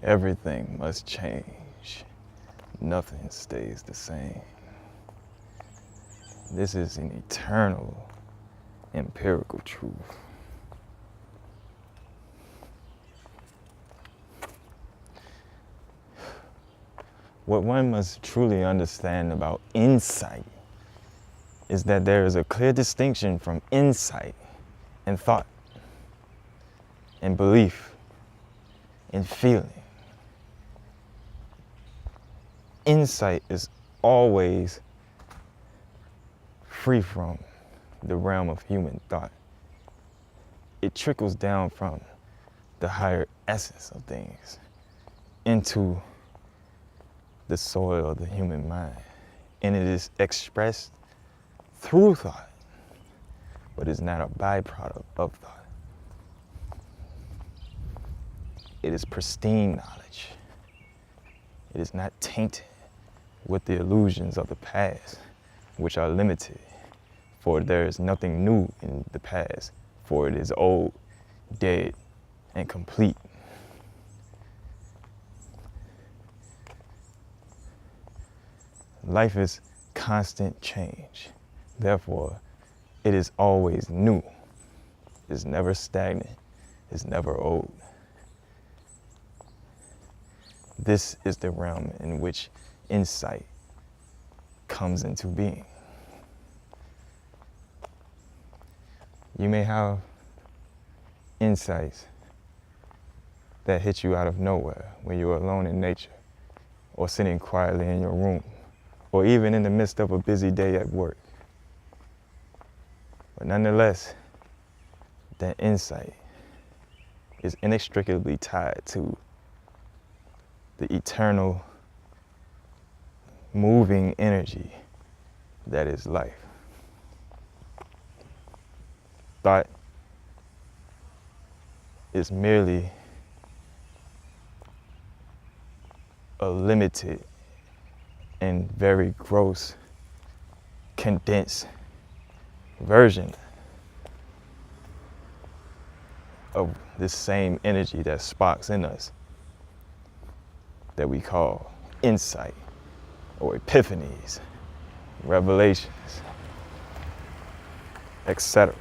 Everything must change. Nothing stays the same. This is an eternal, empirical truth. What one must truly understand about insight is that there is a clear distinction from insight and thought and belief and feeling. Insight is always free from the realm of human thought. It trickles down from the higher essence of things into the soil of the human mind. And it is expressed through thought, but is not a byproduct of thought. It is pristine knowledge. It is not tainted with the illusions of the past, which are limited, for there is nothing new in the past, for it is old, dead, and complete. Life is constant change. Therefore, it is always new. It's never stagnant. It's never old. This is the realm in which insight comes into being. You may have insights that hit you out of nowhere when you're alone in nature, or sitting quietly in your room, or even in the midst of a busy day at work. But nonetheless, that insight is inextricably tied to the eternal, moving energy that is life. Thought is merely a limited and very gross, condensed version of this same energy that sparks in us that we call insight or epiphanies, revelations, etc.